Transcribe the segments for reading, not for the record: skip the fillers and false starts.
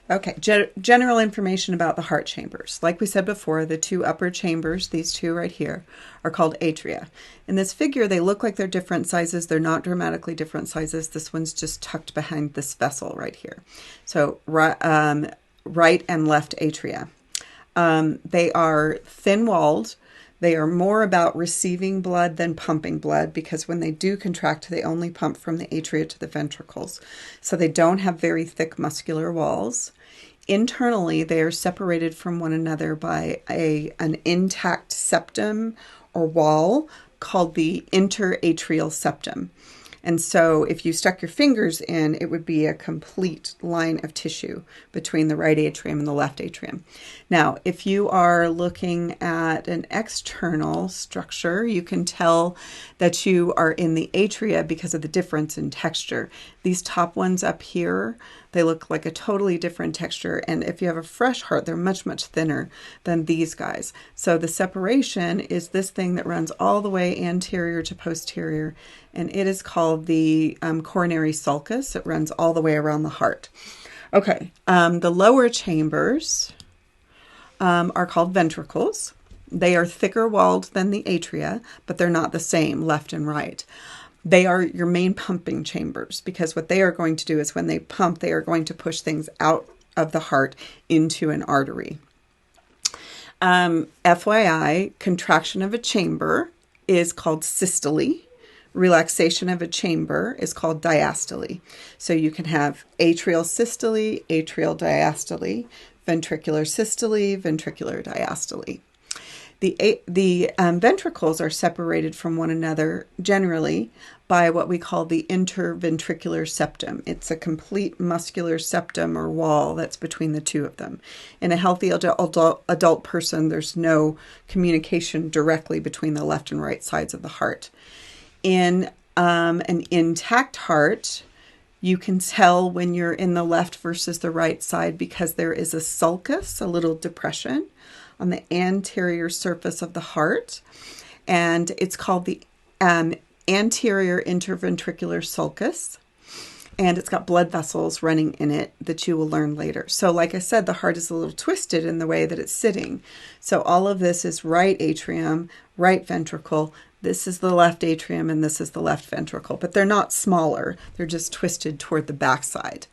Okay, general information about the heart chambers. Like we said before, the two upper chambers, these two right here, are called atria. In this figure, they look like they're different sizes. They're not dramatically different sizes. This one's just tucked behind this vessel right here. So right and left atria. They are thin-walled. They are more about receiving blood than pumping blood, because when they do contract, they only pump from the atria to the ventricles. So they don't have very thick muscular walls. Internally, they are separated from one another by an intact septum or wall called the interatrial septum. And so if you stuck your fingers in, it would be a complete line of tissue between the right atrium and the left atrium. Now, if you are looking at an external structure, you can tell that you are in the atria because of the difference in texture. These top ones up here, they look like a totally different texture. And if you have a fresh heart, they're much, much thinner than these guys. So the separation is this thing that runs all the way anterior to posterior, and it is called the coronary sulcus. It runs all the way around the heart. Okay, the lower chambers are called ventricles. They are thicker walled than the atria, but they're not the same left and right. They are your main pumping chambers, because what they are going to do is when they pump, they are going to push things out of the heart into an artery. FYI, contraction of a chamber is called systole. Relaxation of a chamber is called diastole. So you can have atrial systole, atrial diastole, ventricular systole, ventricular diastole. The ventricles are separated from one another generally by what we call the interventricular septum. It's a complete muscular septum or wall that's between the two of them. In a healthy adult person, there's no communication directly between the left and right sides of the heart. In an intact heart, you can tell when you're in the left versus the right side because there is a sulcus, a little depression on the anterior surface of the heart, and it's called the anterior interventricular sulcus, and it's got blood vessels running in it that you will learn later. So like I said, the heart is a little twisted in the way that it's sitting. So all of this is right atrium, right ventricle. This is the left atrium and this is the left ventricle, but they're not smaller. They're just twisted toward the backside.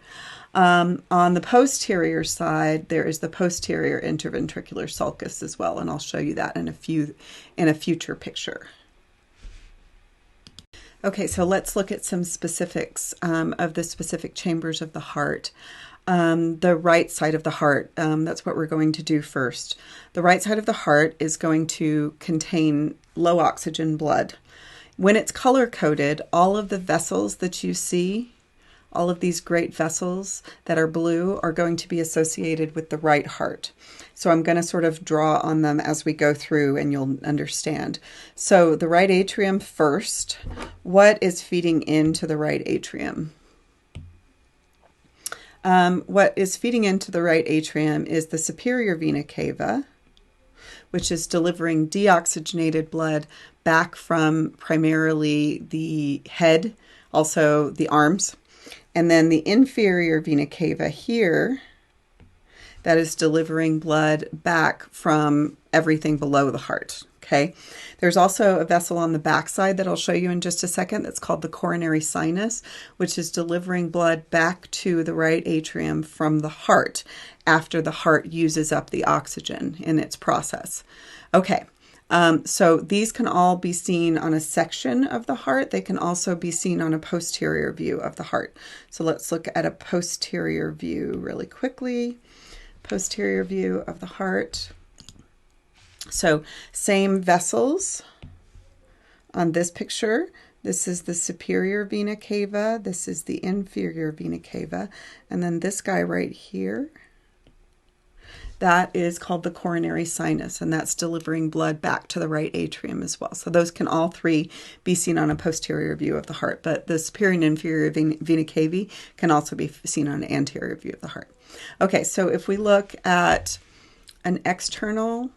On the posterior side, there is the posterior interventricular sulcus as well, and I'll show you that in a future picture. Okay, so let's look at some specifics of the specific chambers of the heart. The right side of the heart, that's what we're going to do first. The right side of the heart is going to contain low oxygen blood. When it's color-coded, all of the vessels that you see, all of these great vessels that are blue, are going to be associated with the right heart. So I'm going to sort of draw on them as we go through and you'll understand. So the right atrium first. What is feeding into the right atrium? What is feeding into the right atrium is the superior vena cava, which is delivering deoxygenated blood back from primarily the head, also the arms. And then the inferior vena cava here, that is delivering blood back from everything below the heart, okay? There's also a vessel on the backside that I'll show you in just a second that's called the coronary sinus, which is delivering blood back to the right atrium from the heart after the heart uses up the oxygen in its process. Okay. So these can all be seen on a section of the heart. They can also be seen on a posterior view of the heart. So let's look at a posterior view really quickly. Posterior view of the heart. So same vessels on this picture. This is the superior vena cava. This is the inferior vena cava. And then this guy right here, that is called the coronary sinus, and that's delivering blood back to the right atrium as well. So those can all three be seen on a posterior view of the heart, but the superior and inferior vena cava can also be seen on an anterior view of the heart. Okay, so if we look at an external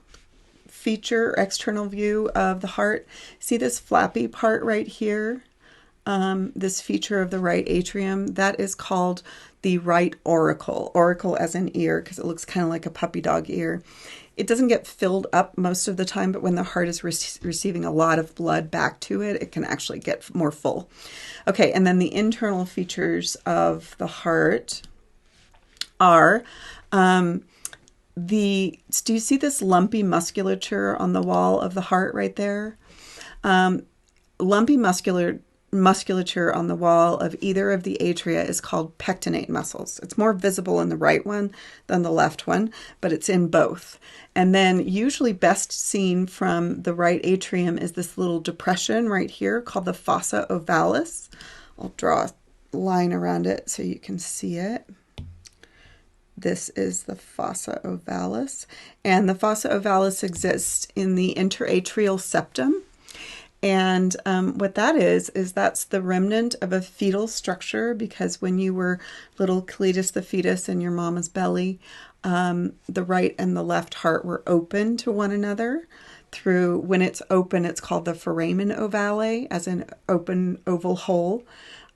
feature, external view of the heart, see this flappy part right here? this feature of the right atrium, that is called the right auricle. Auricle as in ear, because it looks kind of like a puppy dog ear. It doesn't get filled up most of the time, but when the heart is receiving a lot of blood back to it, it can actually get more full. Okay, and then the internal features of the heart are, do you see this lumpy musculature on the wall of the heart right there? Lumpy musculature on the wall of either of the atria is called pectinate muscles. It's more visible in the right one than the left one, but it's in both. And then usually best seen from the right atrium is this little depression right here called the fossa ovalis. I'll draw a line around it so you can see it. This is the fossa ovalis, and the fossa ovalis exists in the interatrial septum. And what that is that's the remnant of a fetal structure, because when you were little Cletus the fetus in your mama's belly, the right and the left heart were open to one another. When it's open, it's called the foramen ovale, as an open oval hole.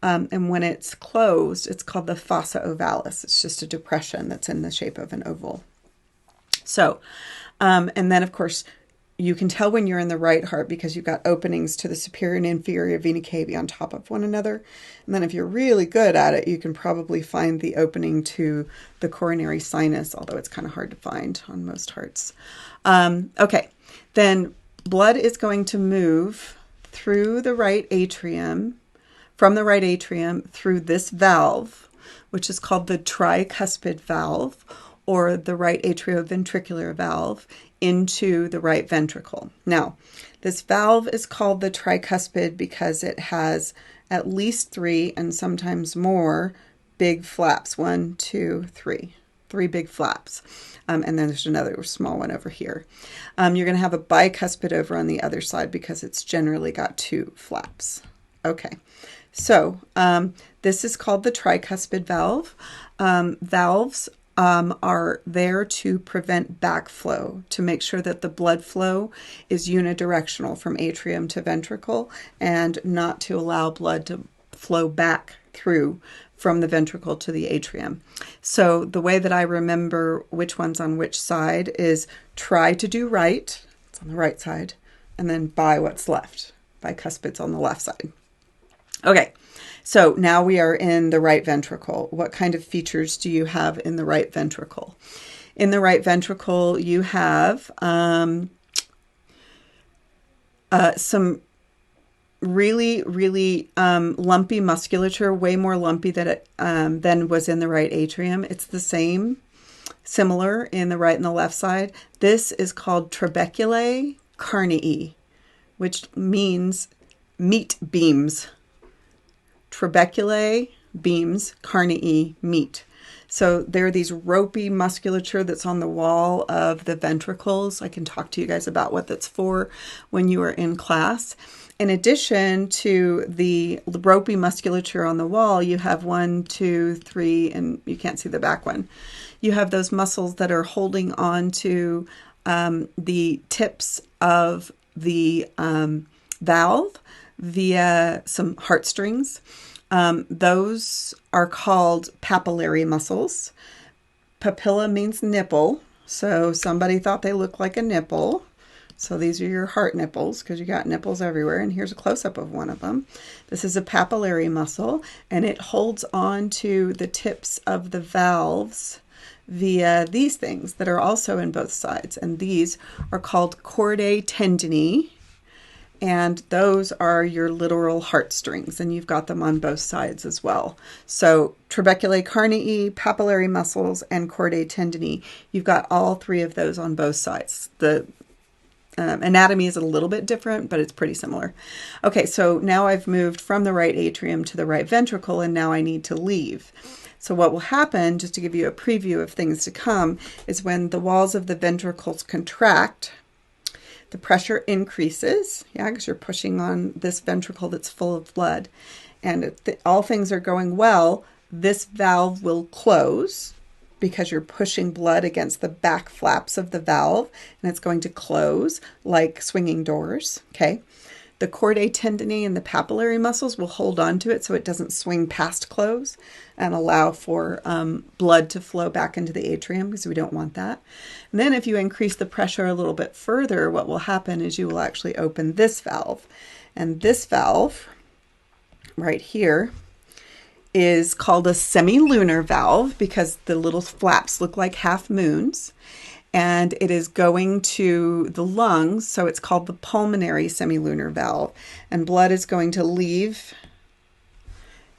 And when it's closed, it's called the fossa ovalis. It's just a depression that's in the shape of an oval. So, and then of course, you can tell when you're in the right heart because you've got openings to the superior and inferior vena cava on top of one another. And then if you're really good at it, you can probably find the opening to the coronary sinus, although it's kind of hard to find on most hearts. Okay, then blood is going to move through the right atrium, from the right atrium through this valve, which is called the tricuspid valve, or the right atrioventricular valve, into the right ventricle. Now, this valve is called the tricuspid because it has at least 3 and sometimes more big flaps. 1, 2, 3. 3 big flaps. And then there's another small one over here. You're going to have a bicuspid over on the other side because it's generally got 2 flaps. Okay, so this is called the tricuspid valve. Valves are there to prevent backflow, to make sure that the blood flow is unidirectional from atrium to ventricle and not to allow blood to flow back through from the ventricle to the atrium. So the way that I remember which one's on which side is try to do right, it's on the right side, and then by what's left. Bicuspid's on the left side. Okay. So now we are in the right ventricle. What kind of features do you have in the right ventricle? In the right ventricle, you have some really, really lumpy musculature, way more lumpy than was in the right atrium. It's the same, similar in the right and the left side. This is called trabeculae carnii, which means meat beams. Trabeculae, beams, carnii, meat. So there are these ropey musculature that's on the wall of the ventricles. I can talk to you guys about what that's for when you are in class. In addition to the ropey musculature on the wall, you have 1, 2, 3, and you can't see the back one. You have those muscles that are holding on to the tips of the valve via some heartstrings. Those are called papillary muscles. Papilla means nipple, so somebody thought they looked like a nipple. So these are your heart nipples because you got nipples everywhere, and here's a close-up of one of them. This is a papillary muscle, and it holds on to the tips of the valves via these things that are also in both sides, and these are called chordae tendini. And those are your literal heartstrings, and you've got them on both sides as well. So trabeculae carnii, papillary muscles, and chordae tendini, you've got all 3 of those on both sides. The anatomy is a little bit different, but it's pretty similar. Okay, so now I've moved from the right atrium to the right ventricle, and now I need to leave. So what will happen, just to give you a preview of things to come, is when the walls of the ventricles contract, the pressure increases, because you're pushing on this ventricle that's full of blood. And if all things are going well, this valve will close because you're pushing blood against the back flaps of the valve, and it's going to close like swinging doors, okay? the chordae tendineae and the papillary muscles will hold on to it so it doesn't swing past close and allow for blood to flow back into the atrium, because we don't want that. And then if you increase the pressure a little bit further, what will happen is you will actually open this valve. And this valve right here is called a semilunar valve because the little flaps look like half moons. And it is going to the lungs, so it's called the pulmonary semilunar valve. And blood is going to leave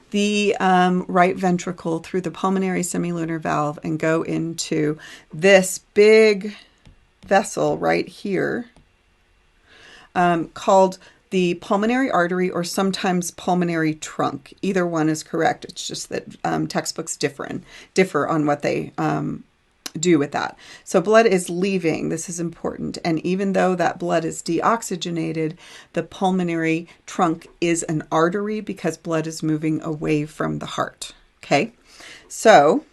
the right ventricle through the pulmonary semilunar valve and go into this big vessel right here called the pulmonary artery, or sometimes pulmonary trunk. Either one is correct. It's just that textbooks differ on what they do with that. So blood is leaving. This is important. And even though that blood is deoxygenated, the pulmonary trunk is an artery because blood is moving away from the heart. Okay, so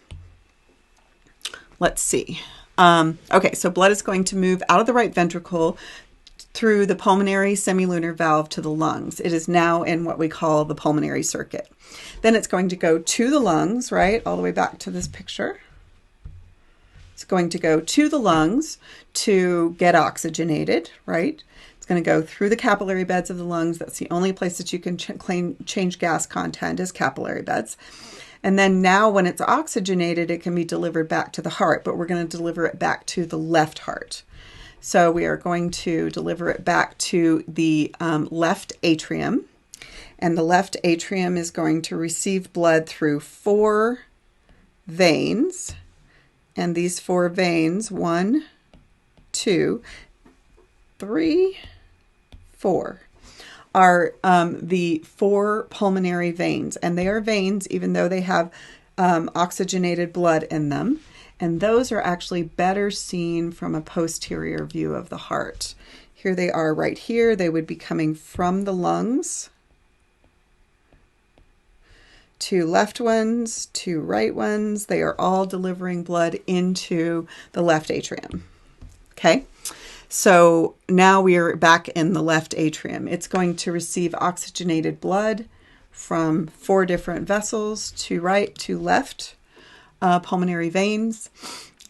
let's see. Okay, so blood is going to move out of the right ventricle through the pulmonary semilunar valve to the lungs. It is now in what we call the pulmonary circuit. Then it's going to go to the lungs, right? All the way back to this picture. It's going to go to the lungs to get oxygenated, right? It's going to go through the capillary beds of the lungs. That's the only place that you can change gas content is capillary beds. And then now when it's oxygenated, it can be delivered back to the heart, but we're going to deliver it back to the left heart. So we are going to deliver it back to the left atrium. And the left atrium is going to receive blood through 4 veins. And these 4 veins, 1, 2, 3, 4, are the 4 pulmonary veins. And they are veins even though they have oxygenated blood in them. And those are actually better seen from a posterior view of the heart. Here they are right here. They would be coming from the lungs. 2 left ones, 2 right ones. They are all delivering blood into the left atrium. Okay, so now we are back in the left atrium. It's going to receive oxygenated blood from 4 different vessels, to right, to left, pulmonary veins.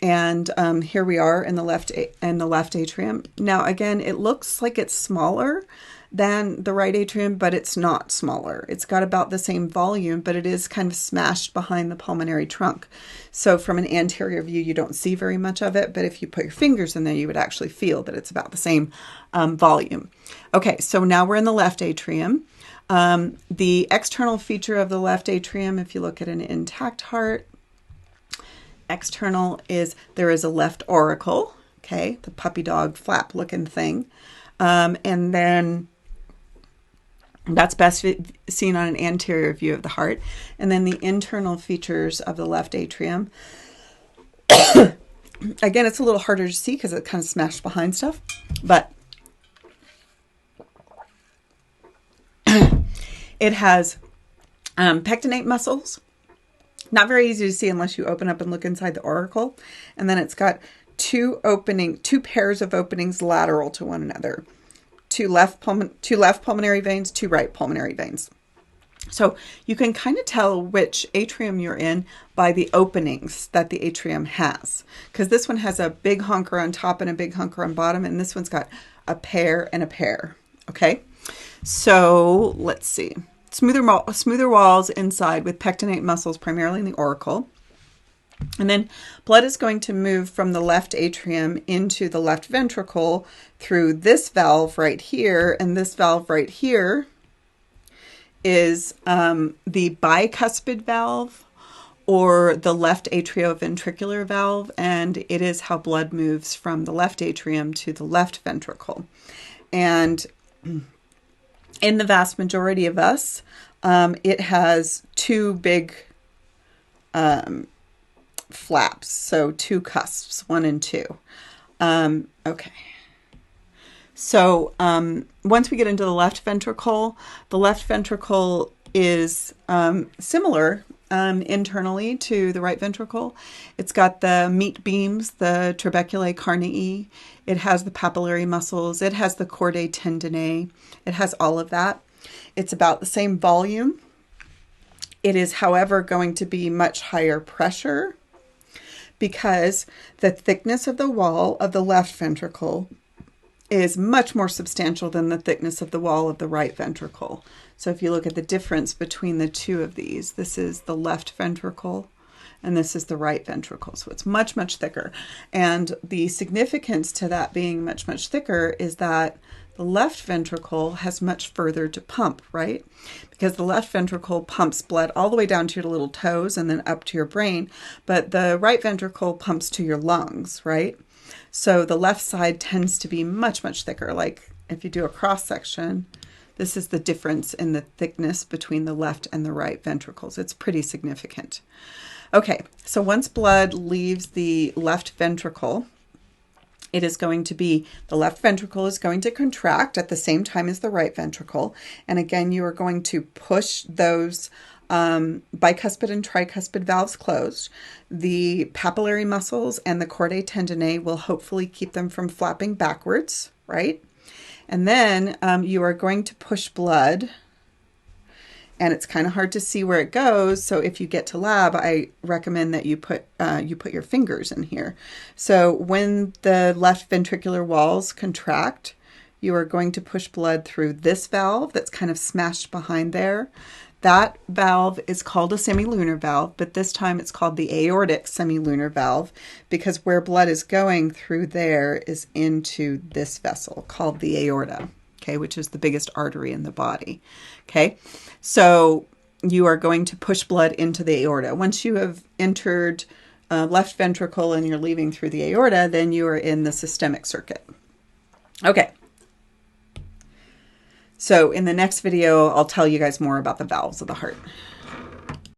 And here we are in the left atrium. Now again, it looks like it's smaller than the right atrium, but it's not smaller. It's got about the same volume, but it is kind of smashed behind the pulmonary trunk. So from an anterior view, you don't see very much of it, but if you put your fingers in there, you would actually feel that it's about the same volume. Okay, so now we're in the left atrium. The external feature of the left atrium, if you look at an intact heart, external is there is a left auricle, okay, the puppy dog flap looking thing. And then that's best seen on an anterior view of the heart. And then the internal features of the left atrium. Again, it's a little harder to see because it's kind of smashed behind stuff, but it has pectinate muscles. Not very easy to see unless you open up and look inside the auricle. And then it's got 2 pairs of openings lateral to one another. 2 left pulmonary veins, 2 right pulmonary veins. So you can kind of tell which atrium you're in by the openings that the atrium has. Because this one has a big honker on top and a big honker on bottom, and this one's got a pair and a pair. Okay, so let's see. Smoother walls inside with pectinate muscles primarily in the auricle. And then blood is going to move from the left atrium into the left ventricle through this valve right here. And this valve right here is the bicuspid valve, or the left atrioventricular valve. And it is how blood moves from the left atrium to the left ventricle. And in the vast majority of us, it has 2 big flaps, so 2 cusps, 1 and 2. Okay. So once we get into the left ventricle is similar internally to the right ventricle. It's got the meat beams, the trabeculae carnii. It has the papillary muscles. It has the chordae tendineae. It has all of that. It's about the same volume. It is, however, going to be much higher pressure because the thickness of the wall of the left ventricle is much more substantial than the thickness of the wall of the right ventricle. So if you look at the difference between the two of these, this is the left ventricle and this is the right ventricle. So it's much, much thicker. And the significance to that being much, much thicker is that the left ventricle has much further to pump, right? Because the left ventricle pumps blood all the way down to your little toes and then up to your brain, but the right ventricle pumps to your lungs, right? So the left side tends to be much, much thicker. Like if you do a cross section, this is the difference in the thickness between the left and the right ventricles. It's pretty significant. Okay, so once blood leaves the left ventricle, it is going to be, the left ventricle is going to contract at the same time as the right ventricle. And again, you are going to push those bicuspid and tricuspid valves closed. The papillary muscles and the chordae tendineae will hopefully keep them from flapping backwards, right? And then you are going to push blood, and it's kind of hard to see where it goes. So if you get to lab, I recommend that you put your fingers in here. So when the left ventricular walls contract, you are going to push blood through this valve that's kind of smashed behind there. That valve is called a semilunar valve, but this time it's called the aortic semilunar valve because where blood is going through there is into this vessel called the aorta, okay, which is the biggest artery in the body, okay? So you are going to push blood into the aorta. Once you have entered left ventricle and you're leaving through the aorta, then you are in the systemic circuit. Okay. So in the next video, I'll tell you guys more about the valves of the heart.